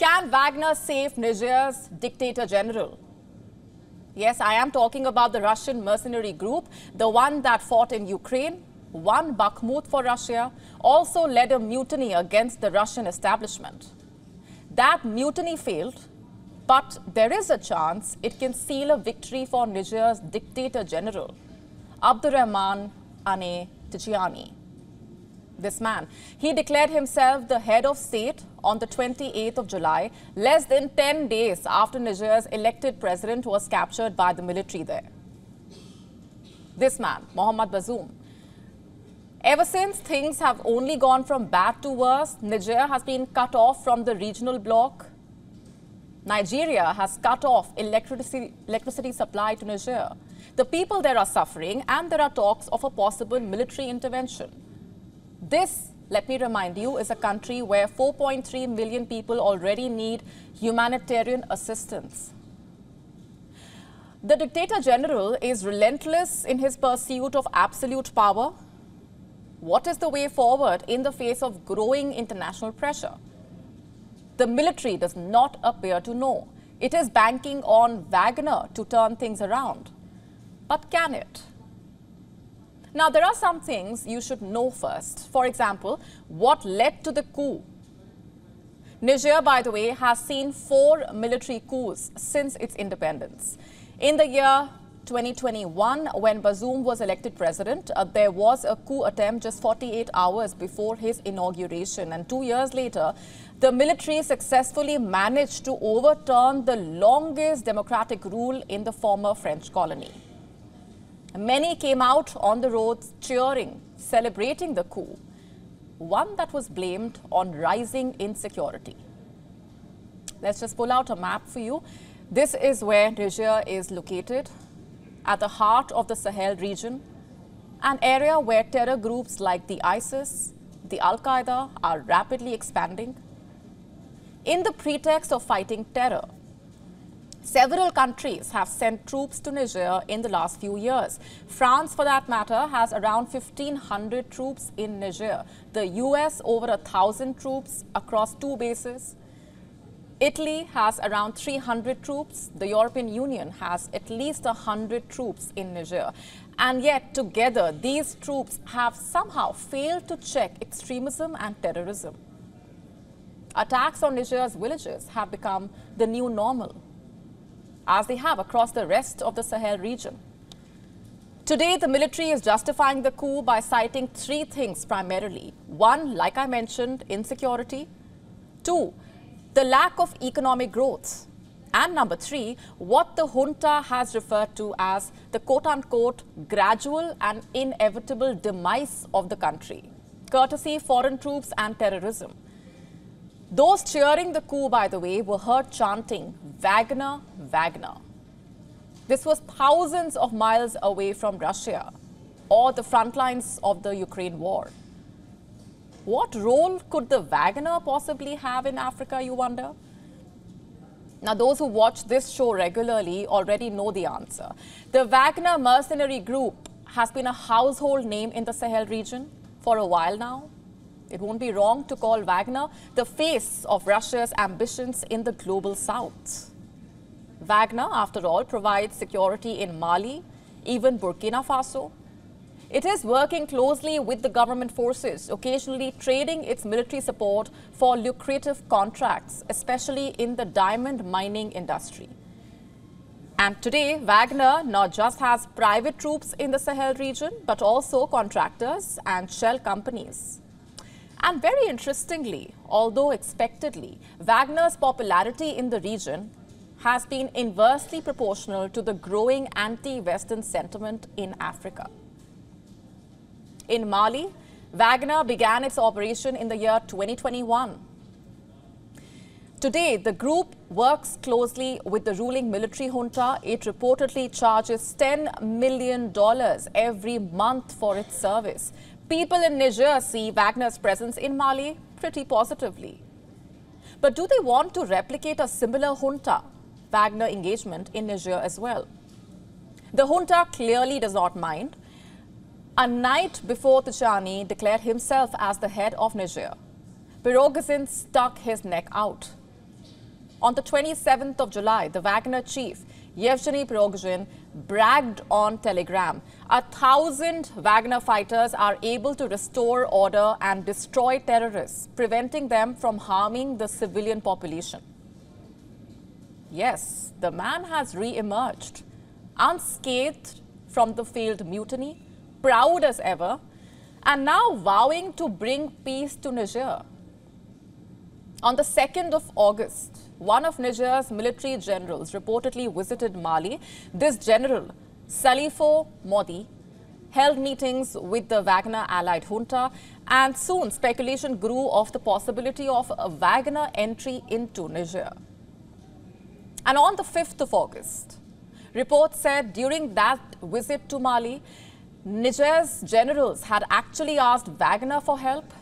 Can Wagner save Niger's dictator general? Yes, I am talking about the Russian mercenary group, the one that fought in Ukraine, won Bakhmut for Russia, also led a mutiny against the Russian establishment. That mutiny failed, but there is a chance it can seal a victory for Niger's dictator general, Abdurrahman Ane Tchiani. This man, he declared himself the head of state on the 28th of July, less than 10 days after Niger's elected president was captured by the military there. This man, Mohamed Bazoum. Ever since things have only gone from bad to worse, Niger has been cut off from the regional bloc. Nigeria has cut off electricity supply to Niger. The people there are suffering, and there are talks of a possible military intervention. This, let me remind you, is a country where 4.3 million people already need humanitarian assistance. The dictator general is relentless in his pursuit of absolute power. What is the way forward in the face of growing international pressure? The military does not appear to know. It is banking on Wagner to turn things around. But can it? Now, there are some things you should know first. For example, what led to the coup? Niger, by the way, has seen 4 military coups since its independence. In the year 2021, when Bazoum was elected president, there was a coup attempt just 48 hours before his inauguration. And 2 years later, the military successfully managed to overturn the longest democratic rule in the former French colony. Many came out on the roads cheering, celebrating the coup, one that was blamed on rising insecurity. Let's just pull out a map for you. This is where Niger is located, at the heart of the Sahel region, an area where terror groups like the ISIS, the Al-Qaeda are rapidly expanding. In the pretext of fighting terror, several countries have sent troops to Niger in the last few years. France, for that matter, has around 1,500 troops in Niger. The US, over 1,000 troops across 2 bases. Italy has around 300 troops. The European Union has at least 100 troops in Niger. And yet, together, these troops have somehow failed to check extremism and terrorism. Attacks on Niger's villages have become the new normal, as they have across the rest of the Sahel region. Today, the military is justifying the coup by citing 3 things primarily. 1, like I mentioned, insecurity. 2, the lack of economic growth. And number 3, what the junta has referred to as the quote-unquote gradual and inevitable demise of the country, courtesy foreign troops and terrorism. Those cheering the coup, by the way, were heard chanting, "Wagner, Wagner." This was thousands of miles away from Russia or the front lines of the Ukraine war. What role could the Wagner possibly have in Africa, you wonder? Now, those who watch this show regularly already know the answer. The Wagner mercenary group has been a household name in the Sahel region for a while now. It won't be wrong to call Wagner the face of Russia's ambitions in the global south. Wagner, after all, provides security in Mali, even Burkina Faso. It is working closely with the government forces, occasionally trading its military support for lucrative contracts, especially in the diamond mining industry. And today, Wagner not just has private troops in the Sahel region, but also contractors and shell companies. And very interestingly, although expectedly, Wagner's popularity in the region has been inversely proportional to the growing anti-Western sentiment in Africa. In Mali, Wagner began its operation in the year 2021. Today, the group works closely with the ruling military junta. It reportedly charges $10 million every month for its service. People in Niger see Wagner's presence in Mali pretty positively. But do they want to replicate a similar junta Wagner engagement in Niger as well? The junta clearly does not mind. A night before Tchiani declared himself as the head of Niger, Pirogazin stuck his neck out. On the 27th of July, the Wagner chief, Yevgeny Prigozhin, bragged on Telegram. 1,000 Wagner fighters are able to restore order and destroy terrorists, preventing them from harming the civilian population. Yes, the man has re-emerged, unscathed from the failed mutiny, proud as ever, and now vowing to bring peace to Niger. On the 2nd of August, one of Niger's military generals reportedly visited Mali. This general, Salifo Modi, held meetings with the Wagner-allied junta, and soon speculation grew of the possibility of a Wagner entry into Niger. And on the 5th of August, reports said during that visit to Mali, Niger's generals had actually asked Wagner for help.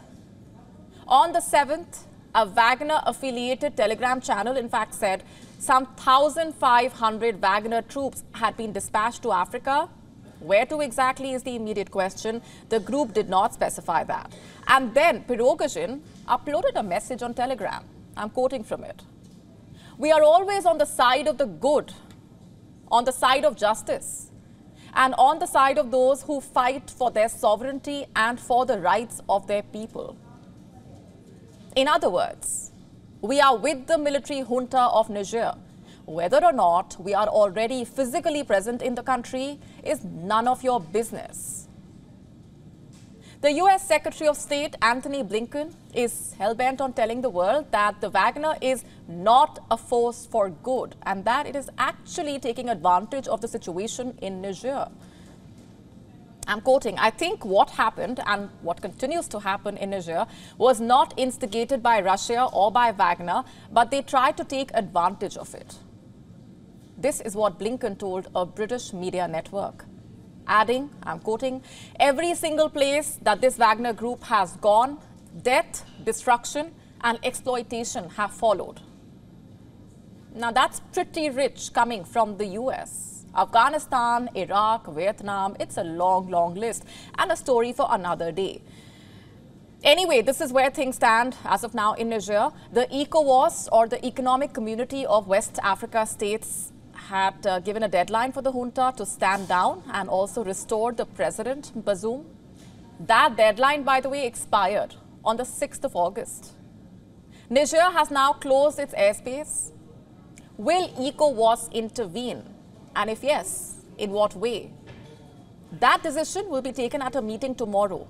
On the 7th, a Wagner-affiliated Telegram channel, in fact, said some 1,500 Wagner troops had been dispatched to Africa. Where to exactly is the immediate question. The group did not specify that. And then Prigozhin uploaded a message on Telegram. I'm quoting from it. "We are always on the side of the good, on the side of justice, and on the side of those who fight for their sovereignty and for the rights of their people." In other words, we are with the military junta of Niger. Whether or not we are already physically present in the country is none of your business. The US Secretary of State, Antony Blinken, is hell-bent on telling the world that the Wagner is not a force for good and that it is actually taking advantage of the situation in Niger. I'm quoting, "I think what happened and what continues to happen in Niger was not instigated by Russia or by Wagner, but they tried to take advantage of it." This is what Blinken told a British media network, adding, I'm quoting, "Every single place that this Wagner group has gone, death, destruction, and exploitation have followed." Now that's pretty rich coming from the US. Afghanistan, Iraq, Vietnam, it's a long, long list and a story for another day. Anyway, this is where things stand as of now in Niger. The ECOWAS, or the Economic Community of West Africa States, had given a deadline for the junta to stand down and also restore the president, Bazoum. That deadline, by the way, expired on the 6th of August. Niger has now closed its airspace. Will ECOWAS intervene? And if yes, in what way? That decision will be taken at a meeting tomorrow.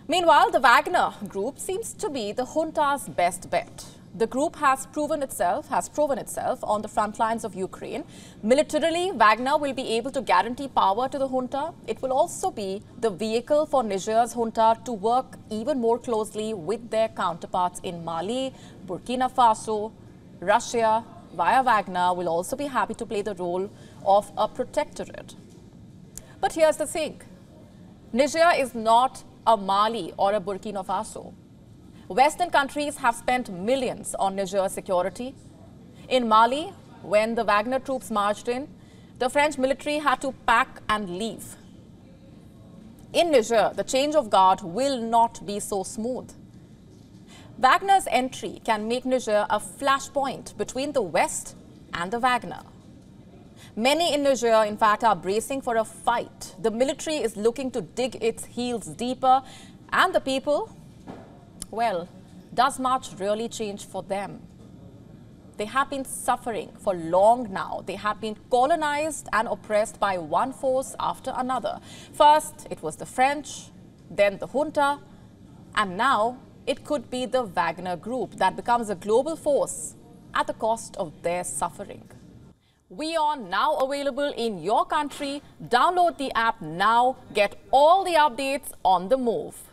Meanwhile, the Wagner group seems to be the junta's best bet. The group has proven itself on the front lines of Ukraine. Militarily, Wagner will be able to guarantee power to the junta. It will also be the vehicle for Niger's junta to work even more closely with their counterparts in Mali, Burkina Faso, Russia. Via Wagner will also be happy to play the role of a protectorate. But here's the thing. Niger is not a Mali or a Burkina Faso. Western countries have spent millions on Niger's security. In Mali, when the Wagner troops marched in, the French military had to pack and leave. In Niger, the change of guard will not be so smooth. Wagner's entry can make Niger a flashpoint between the West and the Wagner. Many in Niger, in fact, are bracing for a fight. The military is looking to dig its heels deeper, and the people, well, does much really change for them? They have been suffering for long now. They have been colonized and oppressed by one force after another. First, it was the French, then the junta, and now it could be the Wagner group that becomes a global force at the cost of their suffering. WION now available in your country. Download the app now. Get all the updates on the move.